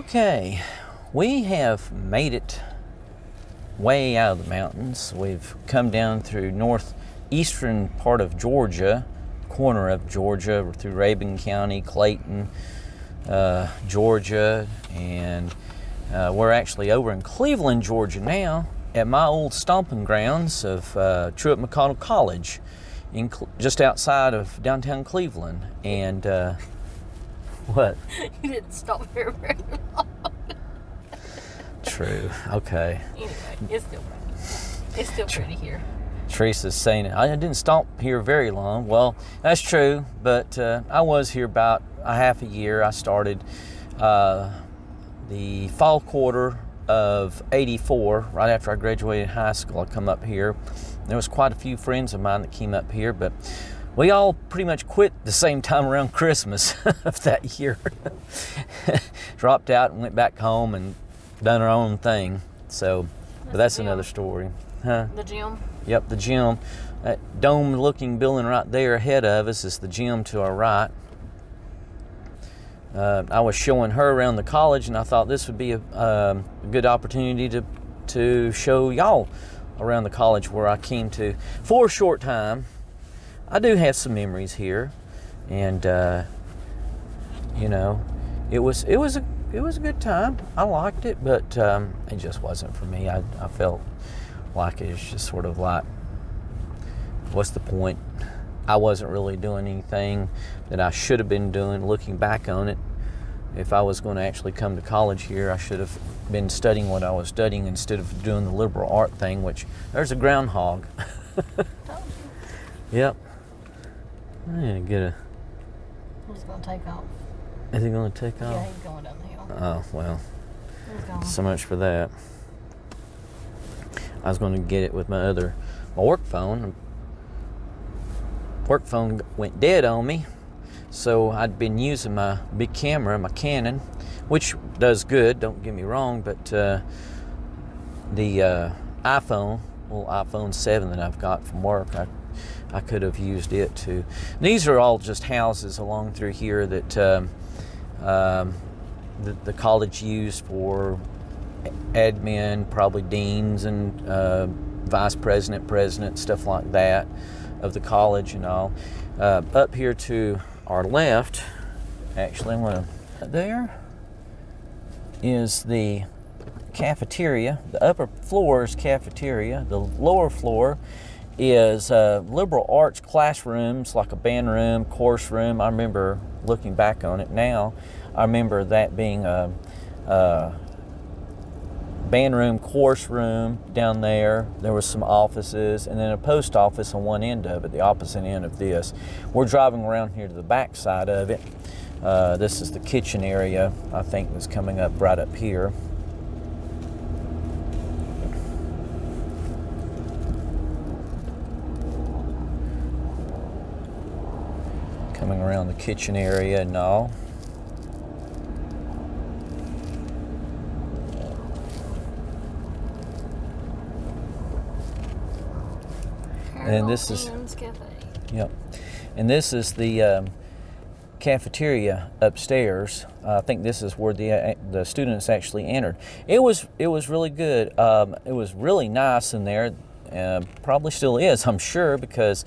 Okay, we have made it way out of the mountains. We've come down through northeastern part of Georgia, corner of Georgia, through Rabun County, Clayton, Georgia, and we're actually over in Cleveland, Georgia now, at my old stomping grounds of Truett McConnell College, just outside of downtown Cleveland. And what? You didn't stop here very long. True. Okay. Anyway, it's still pretty here. Teresa's saying I didn't stomp here very long. Well, that's true, but I was here about a half a year. I started the fall quarter of '84, right after I graduated high school. I come up here. There was quite a few friends of mine that came up here, but we all pretty much quit the same time around Christmas of that year. Dropped out and went back home and done our own thing. So, but that's another story. Huh? The gym? Yep, the gym. That dome-looking building right there ahead of us is the gym to our right. I was showing her around the college, and I thought this would be a good opportunity to show y'all around the college where I came to for a short time. I do have some memories here, and you know, it was a good time. I liked it, but it just wasn't for me. I felt like it was just sort of like, what's the point? I wasn't really doing anything that I should have been doing. Looking back on it, if I was going to actually come to college here, I should have been studying what I was studying instead of doing the liberal art thing, which there's a groundhog. Yep. I'm going to get a... He's going to take off. Is he going to take off? Yeah, he's going down the hill. Oh, well. He's gone. So much for that. I was going to get it with my work phone. Work phone went dead on me, so I'd been using my big camera, my Canon, which does good, don't get me wrong, but the iPhone, little iPhone 7 that I've got from work, I could have used it too. These are all just houses along through here that the college used for admin, probably deans and vice president, stuff like that of the college and all. Up here to our left, actually, there is the cafeteria. The upper floor is cafeteria. The lower floor is liberal arts classrooms, like a band room, course room. I remember looking back on it now. I remember that being a band room, course room down there. There was some offices and then a post office on one end of it, the opposite end of this. We're driving around here to the back side of it. This is the kitchen area, I think, that's coming up right up here. Coming around the kitchen area and all. And this is Yep, and this is the cafeteria upstairs. I think this is where the students actually entered. It was really good. It was really nice in there. Probably still is, I'm sure, because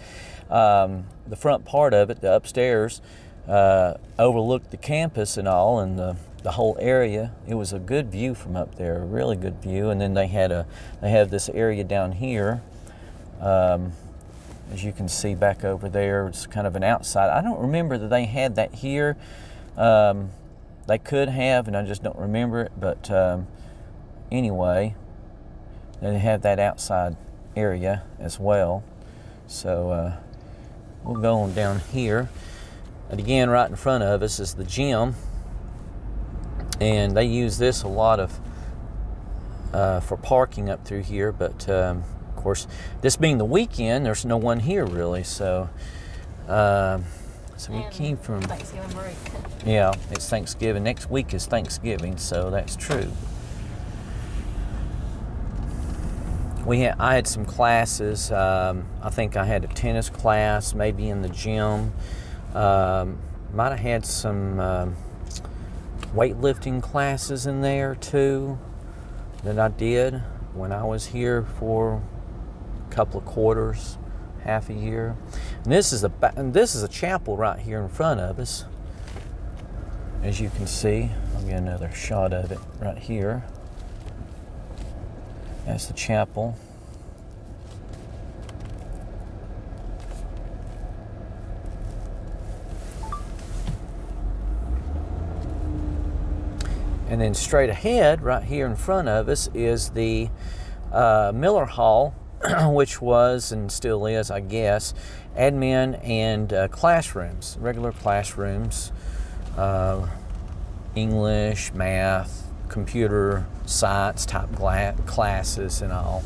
the front part of it, the upstairs, overlooked the campus and all, and the whole area. It was a good view from up there, a really good view. And then they have this area down here. As you can see back over there, it's kind of an outside. I don't remember that they had that here. They could have, and I just don't remember it. But anyway, they have that outside area as well. So we'll go on down here. And again, right in front of us is the gym. And they use this a lot for parking up through here, but of course, this being the weekend, there's no one here really, so we came from Thanksgiving break. Yeah, it's Thanksgiving. Next week is Thanksgiving, so that's true. I had some classes. I think I had a tennis class, maybe in the gym. Might have had some weightlifting classes in there too that I did when I was here for a couple of quarters, half a year. And this is a chapel right here in front of us. As you can see, I'll get another shot of it right here. That's the chapel. And then straight ahead, right here in front of us, is the Miller Hall, which was and still is, I guess, admin and classrooms, regular classrooms, English, math, computer science type classes and all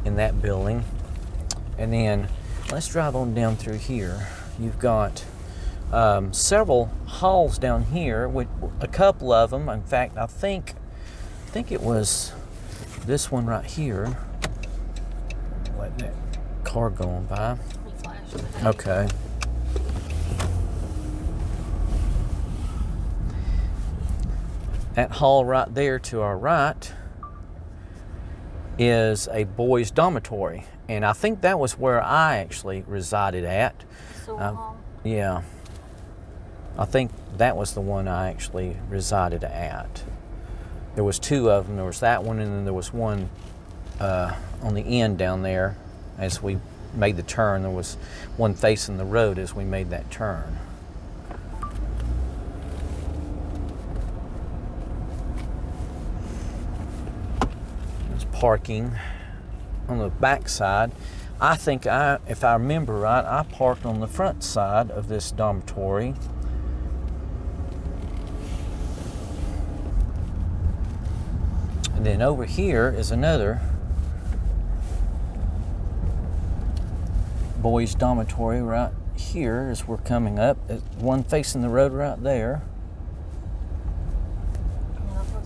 in that building. And then let's drive on down through here. You've got several halls down here, with a couple of them. In fact, I think it was this one right here. Let that car going by. Okay. That hall right there to our right is a boys' dormitory, and I think that was where I actually resided at. Yeah. I think that was the one I actually resided at. There was two of them. There was that one, and then there was one on the end down there as we made the turn. There was one facing the road as we made that turn. There's parking on the back side. I think if I remember right, I parked on the front side of this dormitory. And then over here is another boys' dormitory right here as we're coming up. There's one facing the road right there.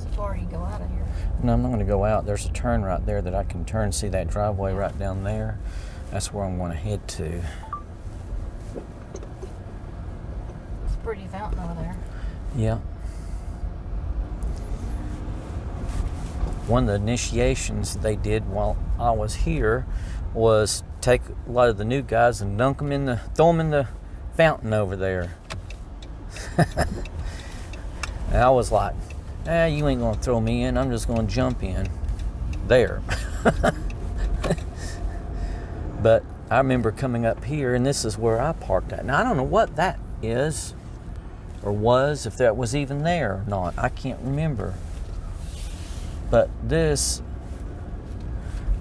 Before you go out of here. No, I'm not going to go out. There's a turn right there that I can turn. See that driveway right down there? That's where I'm going to head to. It's a pretty fountain over there. Yeah. One of the initiations they did while I was here was take a lot of the new guys and throw them in the fountain over there. And I was like, you ain't gonna throw me in, I'm just gonna jump in there. But I remember coming up here, and this is where I parked at. Now I don't know what that is or was, if that was even there or not. I can't remember. But this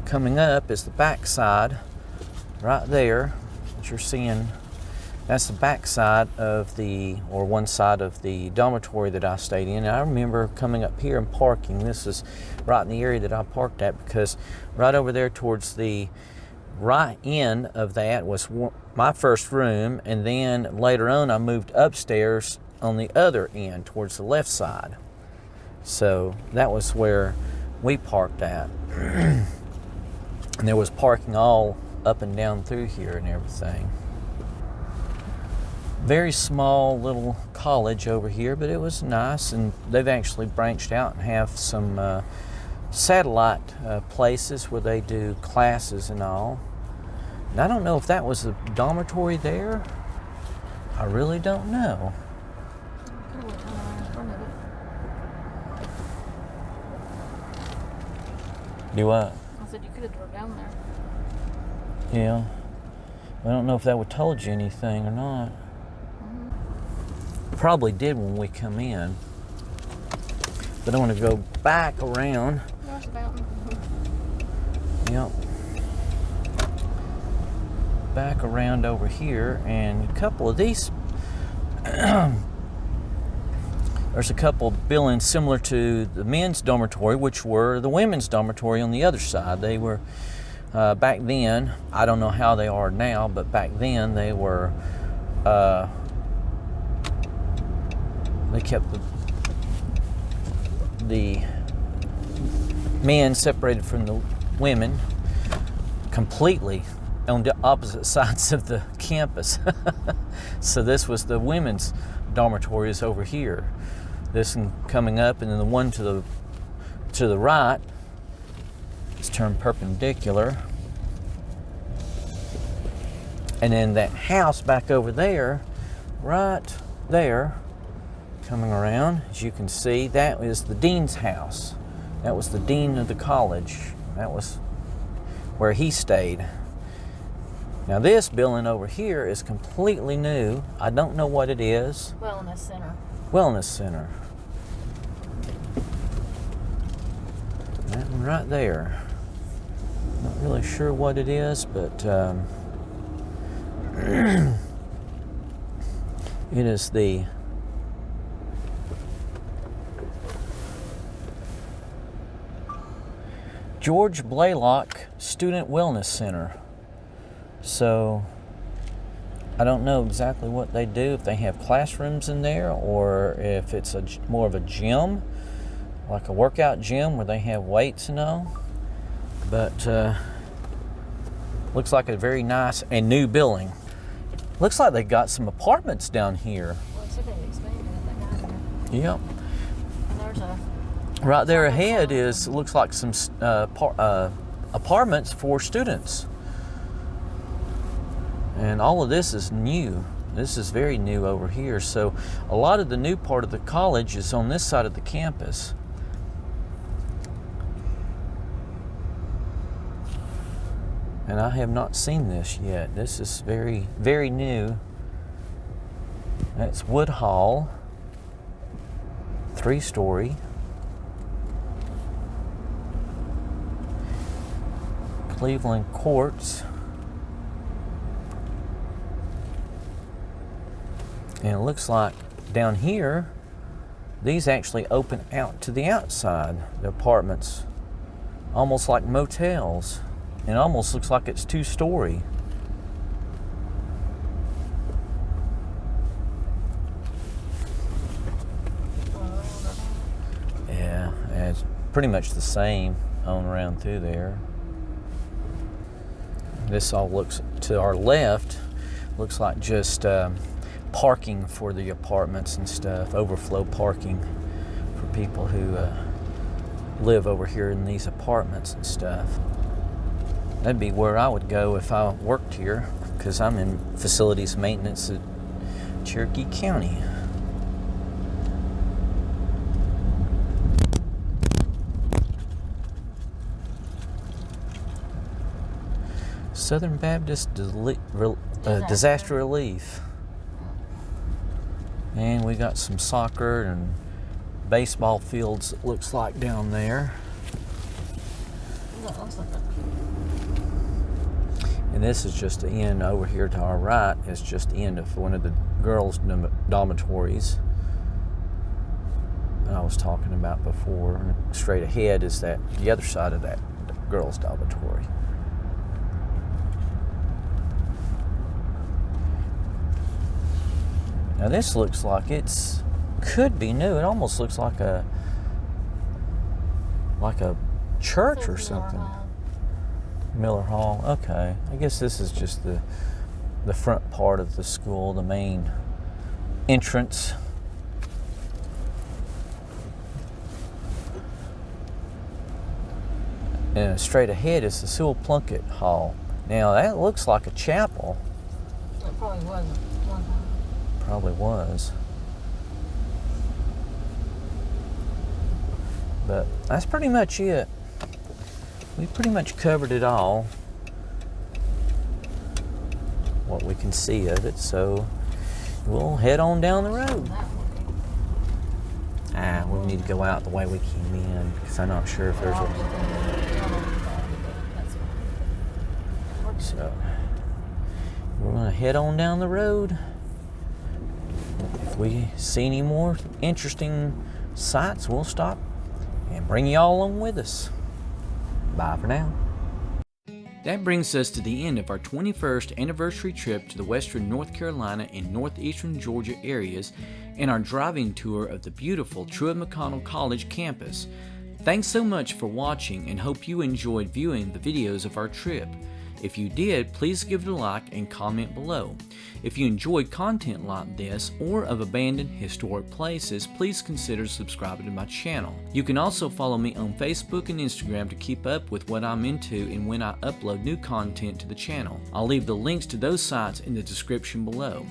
coming up is the back side right there that you're seeing. That's the back side of one side of the dormitory that I stayed in. And I remember coming up here and parking. This is right in the area that I parked at, because right over there towards the right end of that was my first room, and then later on I moved upstairs on the other end towards the left side. So that was where we parked at. And there was parking all up and down through here and everything. Very small little college over here, but it was nice, and they've actually branched out and have some satellite places where they do classes and all. And I don't know if that was a dormitory there. I really don't know. Do what? I said you could have drove down there. Yeah. I don't know if that would told you anything or not. Probably did when we come in. But I want to go back around. There's a fountain. Yep. Back around over here, and a couple of these there's a couple buildings similar to the men's dormitory, which were the women's dormitory on the other side. They were back then, I don't know how they are now, but back then they were they kept the men separated from the women completely on the opposite sides of the campus. So this was the women's dormitories over here. This one coming up, and then the one to the right is turned perpendicular. And then that house back over there, right there, coming around, as you can see, that is the dean's house. That was the dean of the college. That was where he stayed. Now this building over here is completely new. I don't know what it is. Wellness center. Wellness center. That one right there. Not really sure what it is, but it is the George Blaylock Student Wellness Center. So I don't know exactly what they do, if they have classrooms in there or if it's more of a gym, like a workout gym where they have weights and all. But looks like a very nice and new building. Looks like they got some apartments down here. Well, it said they expanded it. They got here. Yep. And there's a. Right there ahead looks like some apartments for students. And all of this is new. This is very new over here. So a lot of the new part of the college is on this side of the campus. And I have not seen this yet. This is very, very new. That's Wood Hall, 3-story. Cleveland Courts. And it looks like down here, these actually open out to the outside, the apartments, almost like motels. It almost looks like it's 2-story. Yeah, it's pretty much the same on around through there. This all looks to our left, looks like just parking for the apartments and stuff, overflow parking for people who live over here in these apartments and stuff. That'd be where I would go if I worked here, because I'm in facilities maintenance at Cherokee County. Southern Baptist Disaster Relief. And we got some soccer and baseball fields, it looks like, down there. That looks like a. And this is just the end over here to our right. It's just the end of one of the girls' dormitories that I was talking about before. And straight ahead is the other side of that girls' dormitory. Now this looks like it's could be new. It almost looks like a church or something. Miller Hall. Okay, I guess this is just the front part of the school, the main entrance. And straight ahead is the Sewell Plunkett Hall. Now that looks like a chapel. It probably wasn't one time. Probably was. But that's pretty much it. We pretty much covered it all, what we can see of it, so we'll head on down the road. We'll need to go out the way we came in, because I'm not sure if there's a... So, we're going to head on down the road. If we see any more interesting sights, we'll stop and bring you all along with us. Bye for now. That brings us to the end of our 21st anniversary trip to the western North Carolina and northeastern Georgia areas and our driving tour of the beautiful Truett McConnell College campus. Thanks so much for watching and hope you enjoyed viewing the videos of our trip. If you did, please give it a like and comment below. If you enjoyed content like this or of abandoned historic places, please consider subscribing to my channel. You can also follow me on Facebook and Instagram to keep up with what I'm into and when I upload new content to the channel. I'll leave the links to those sites in the description below.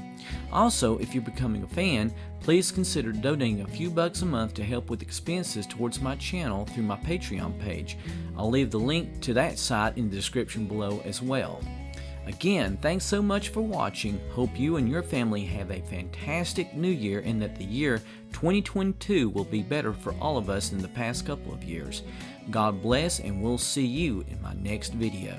Also, if you're becoming a fan, please consider donating a few bucks a month to help with expenses towards my channel through my Patreon page. I'll leave the link to that site in the description below as well. Again, thanks so much for watching. Hope you and your family have a fantastic new year and that the year 2022 will be better for all of us than the past couple of years. God bless, and we'll see you in my next video.